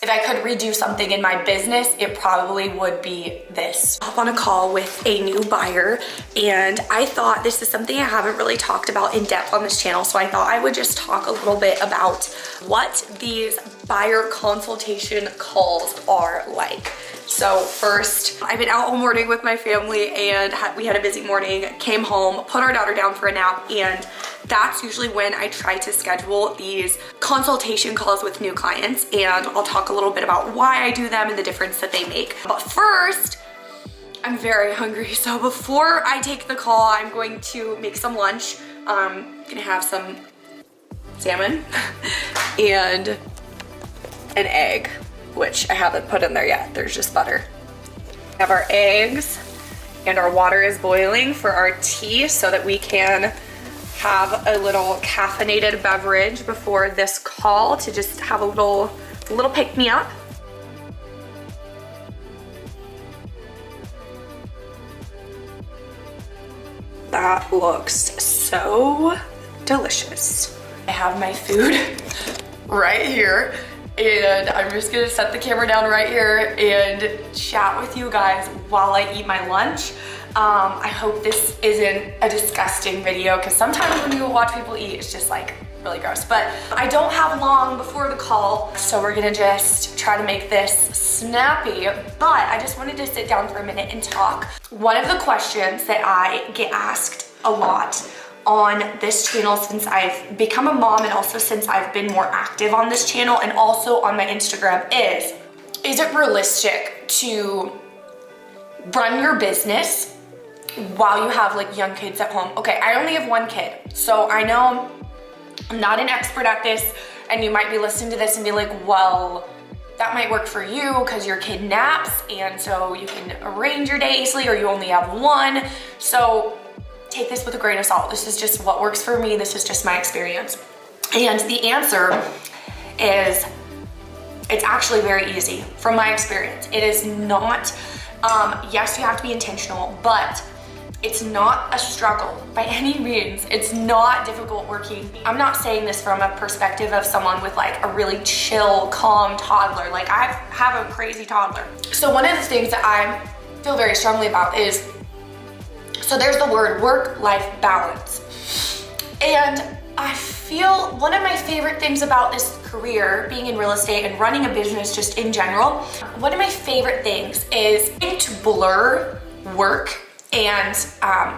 If I could redo something in my business, it probably would be this. I'm on a call with a new buyer, and I thought this is something I haven't really talked about in depth on this channel, so I thought I would just talk a little bit about what these buyer consultation calls are like. So first, I've been out all morning with my family and we had a busy morning, came home, put our daughter down for a nap, and that's usually when I try to schedule these consultation calls with new clients, and I'll talk a little bit about why I do them and the difference that they make. But first, I'm very hungry, so before I take the call, I'm going to make some lunch. I'm gonna have some salmon and an egg, which I haven't put in there yet. There's just butter. We have our eggs and our water is boiling for our tea so that we can have a little caffeinated beverage before this call to just have a little pick-me-up. That looks so delicious. I have my food right here, and I'm just gonna set the camera down right here and chat with you guys while I eat my lunch. I hope this isn't a disgusting video, because sometimes when you watch people eat, it's just like really gross. But I don't have long before the call, so we're gonna just try to make this snappy. But I just wanted to sit down for a minute and talk. One of the questions that I get asked a lot on this channel since I've become a mom, and also since I've been more active on this channel and also on my Instagram, is it realistic to run your business while you have like young kids at home? Okay, I only have one kid, so I know I'm not an expert at this, and you might be listening to this and be like, well, that might work for you because your kid naps, and so you can arrange your day easily, or you only have one. So take this with a grain of salt. This is just what works for me. This is just my experience. And the answer is, it's actually very easy from my experience. It is not, yes, you have to be intentional, but it's not a struggle by any means. It's not difficult working. I'm not saying this from a perspective of someone with like a really chill, calm toddler. Like I have a crazy toddler. So one of the things that I feel very strongly about is, so there's the word work-life balance. And I feel one of my favorite things about this career, being in real estate and running a business just in general, one of my favorite things is to blur work and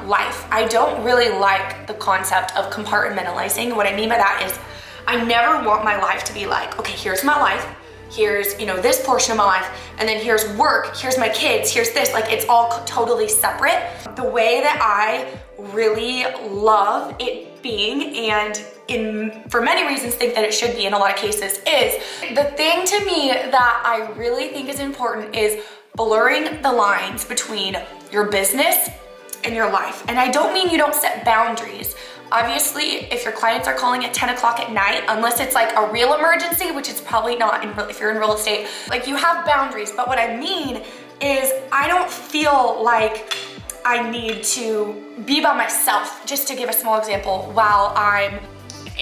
life. I don't really like the concept of compartmentalizing. What I mean by that is I never want my life to be like, okay, here's my life, here's, you know, this portion of my life, and then here's work, here's my kids, here's this. Like it's all totally separate. The way that I really love it being, and for many reasons think that it should be in a lot of cases, is the thing to me that I really think is important is blurring the lines between your business and your life. And I don't mean you don't set boundaries. Obviously, if your clients are calling at 10 o'clock at night, unless it's like a real emergency, which it's probably not if you're in real estate, like you have boundaries. But what I mean is I don't feel like I need to be by myself, just to give a small example, while I'm,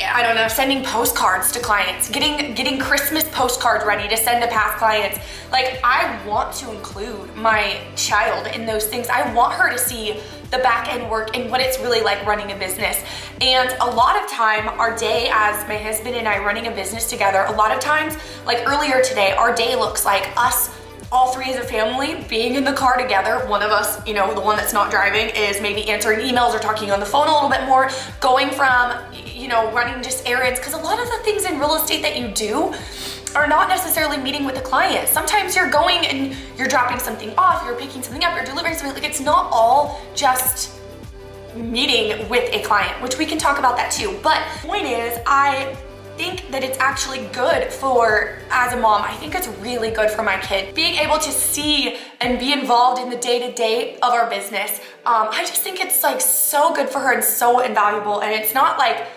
I don't know, sending postcards to clients, getting Christmas postcards ready to send to past clients. Like I want to include my child in those things. I want her to see the back end work and what it's really like running a business. And a lot of time, our day as my husband and I running a business together, a lot of times, like earlier today, our day looks like us all three as a family being in the car together. One of us, you know, the one that's not driving, is maybe answering emails or talking on the phone a little bit more, going from, you know, running just errands. Because a lot of the things in real estate that you do are not necessarily meeting with the client. Sometimes you're going and you're dropping something off, you're picking something up, you're delivering something. Like it's not all just meeting with a client, which we can talk about that too. But the point is, I think that it's actually good for, as a mom, I think it's really good for my kid, being able to see and be involved in the day-to-day of our business. I just think it's like so good for her and so invaluable. And it's not like,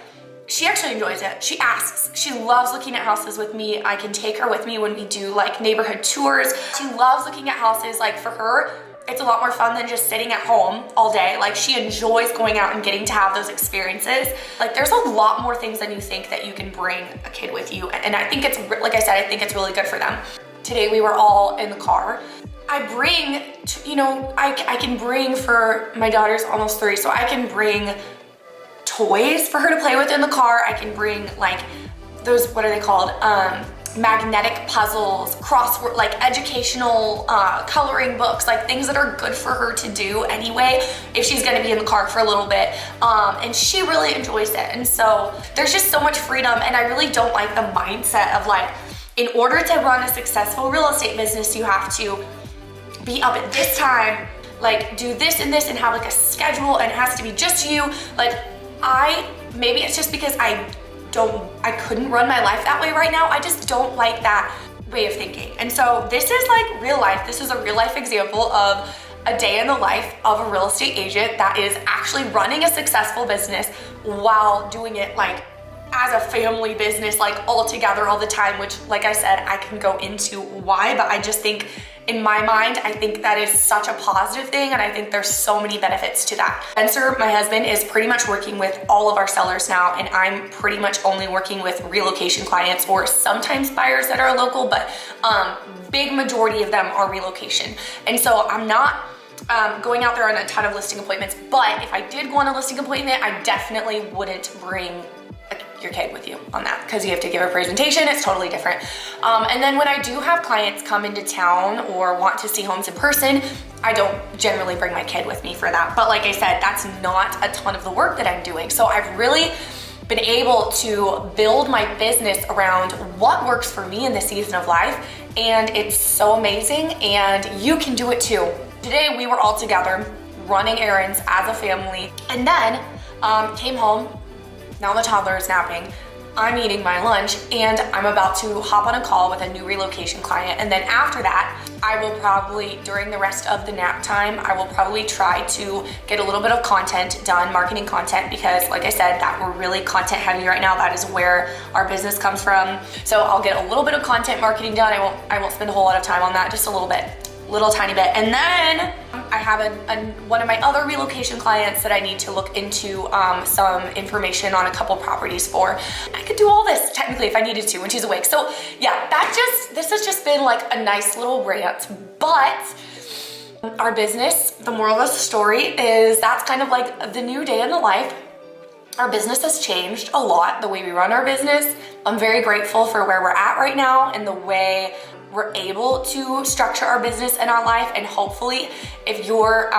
she actually enjoys it. She asks. She loves looking at houses with me. I can take her with me when we do like neighborhood tours. She loves looking at houses. Like for her, It's a lot more fun than just sitting at home all day. Like, she enjoys going out and getting to have those experiences. Like, there's a lot more things than you think that you can bring a kid with you. And I think it's, like I said, I think it's really good for them. Today we were all in the car. I bring, you know, I can bring, for my daughter's almost 3, so I can bring toys for her to play with in the car. I can bring like those, what are they called? Magnetic puzzles, crossword, like educational coloring books, like things that are good for her to do anyway if she's gonna be in the car for a little bit. And she really enjoys it. And so there's just so much freedom, and I really don't like the mindset of like, in order to run a successful real estate business, you have to be up at this time, like do this and this, and have like a schedule, and it has to be just you. Like, maybe it's just because I couldn't run my life that way right now. I just don't like that way of thinking. And so this is like real life. This is a real life example of a day in the life of a real estate agent that is actually running a successful business while doing it like as a family business, like all together all the time, which, like I said, I can go into why, but I just think in my mind, I think that is such a positive thing, and I think there's so many benefits to that. Spencer, my husband, is pretty much working with all of our sellers now, and I'm pretty much only working with relocation clients, or sometimes buyers that are local, but big majority of them are relocation. And so I'm not going out there on a ton of listing appointments, but if I did go on a listing appointment, I definitely wouldn't bring your kid with you on that, because you have to give a presentation. It's totally different. And then when I do have clients come into town or want to see homes in person, I don't generally bring my kid with me for that. But like I said, that's not a ton of the work that I'm doing. So I've really been able to build my business around what works for me in this season of life, and it's so amazing, and you can do it too. Today we were all together running errands as a family, and then came home. Now the toddler is napping, I'm eating my lunch, and I'm about to hop on a call with a new relocation client. And then after that, I will probably, during the rest of the nap time, I will probably try to get a little bit of content done, marketing content, because like I said, that we're really content heavy right now. That is where our business comes from. So I'll get a little bit of content marketing done. I won't spend a whole lot of time on that, just a little tiny bit. And then I have one of my other relocation clients that I need to look into some information on a couple properties for. I could do all this technically if I needed to when she's awake. So yeah, this has just been like a nice little rant, but our business, the moral of the story is that's kind of like the new day in the life. Our business has changed a lot, the way we run our business. I'm very grateful for where we're at right now and the way we're able to structure our business and our life. And hopefully if you're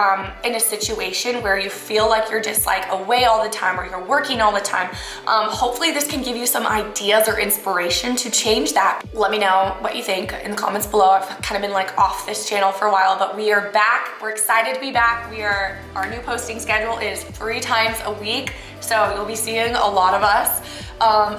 in a situation where you feel like you're just like away all the time or you're working all the time, hopefully this can give you some ideas or inspiration to change that. Let me know what you think in the comments below. I've kind of been like off this channel for a while, but we are back. We're excited to be back. Our new posting schedule is 3 times a week, so you'll be seeing a lot of us.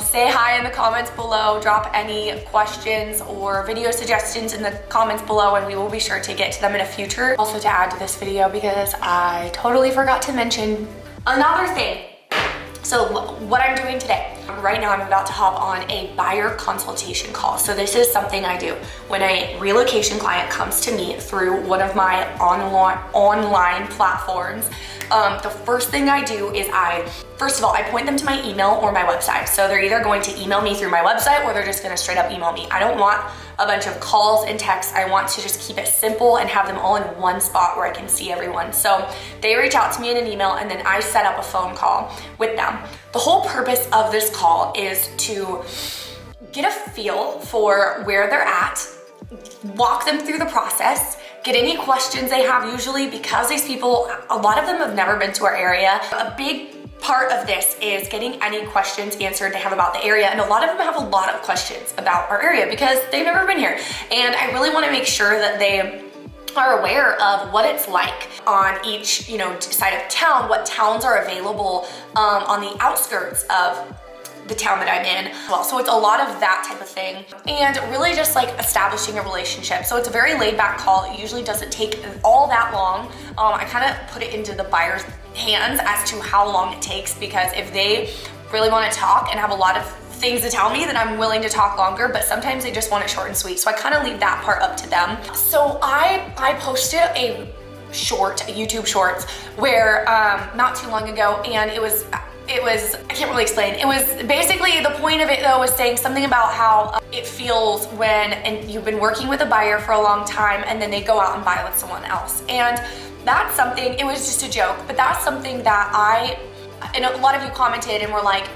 Say hi in the comments below, drop any questions or video suggestions in the comments below, and we will be sure to get to them in a future. Also, to add to this video, because I totally forgot to mention another thing. So what I'm doing today, right now I'm about to hop on a buyer consultation call. So this is something I do when a relocation client comes to me through one of my online platforms. The first thing I do is first of all, I point them to my email or my website. So they're either going to email me through my website, or they're just gonna straight up email me. I don't want a bunch of calls and texts. I want to just keep it simple and have them all in one spot where I can see everyone. So they reach out to me in an email, and then I set up a phone call with them. The whole purpose of this call is to get a feel for where they're at, walk them through the process, get any questions they have. Usually, because these people, a lot of them have never been to our area, a big part of this is getting any questions answered they have about the area. And a lot of them have a lot of questions about our area because they've never been here. And I really want to make sure that they are aware of what it's like on each, side of town, what towns are available on the outskirts of the town that I'm in. Well, so it's a lot of that type of thing, and really just like establishing a relationship. So it's a very laid back call. It usually doesn't take all that long. I kind of put it into the buyer's hands as to how long it takes, because if they really want to talk and have a lot of things to tell me, then I'm willing to talk longer, but sometimes they just want it short and sweet. So I kind of leave that part up to them. So I posted a YouTube shorts where not too long ago, and it was, I can't really explain. It was basically, the point of it though was saying something about how it feels when and you've been working with a buyer for a long time and then they go out and buy with someone else. And that's something, it was just a joke, but that's something that and a lot of you commented and were like,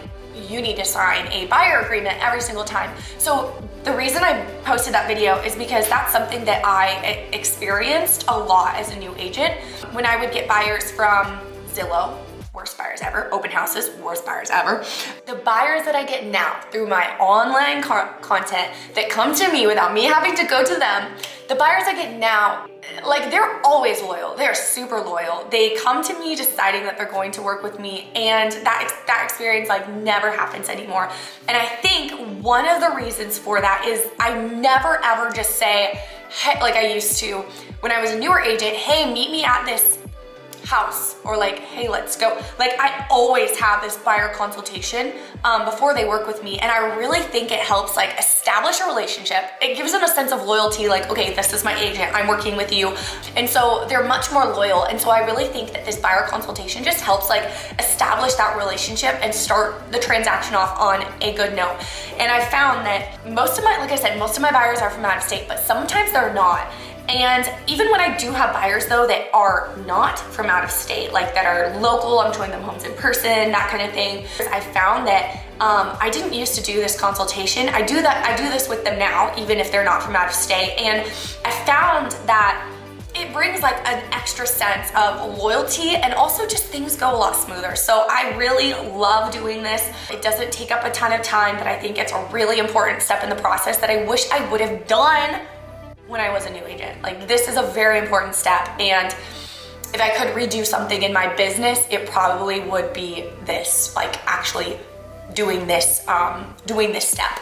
you need to sign a buyer agreement every single time. So the reason I posted that video is because that's something that I experienced a lot as a new agent. When I would get buyers from Zillow, worst buyers ever, open houses, worst buyers ever. The buyers that I get now through my online content that come to me without me having to go to them, the buyers I get now, like, they're always loyal. They're super loyal. They come to me deciding that they're going to work with me, and that experience like never happens anymore. And I think one of the reasons for that is I never ever just say, hey, like I used to when I was a newer agent, hey, meet me at this house, or like, hey, let's go. Like, I always have this buyer consultation before they work with me, and I really think it helps like establish a relationship. It gives them a sense of loyalty, like, okay, this is my agent, I'm working with you, and so they're much more loyal. And so I really think that this buyer consultation just helps like establish that relationship and start the transaction off on a good note. And I found that most of my, like I said, most of my buyers are from out of state, but sometimes they're not. And even when I do have buyers though that are not from out of state, like that are local, I'm showing them homes in person, that kind of thing, I found that I didn't used to do this consultation. I do this with them now, even if they're not from out of state. And I found that it brings like an extra sense of loyalty, and also just things go a lot smoother. So I really love doing this. It doesn't take up a ton of time, but I think it's a really important step in the process that I wish I would have done when I was a new agent. Like, this is a very important step, and if I could redo something in my business, it probably would be this, like actually doing this step.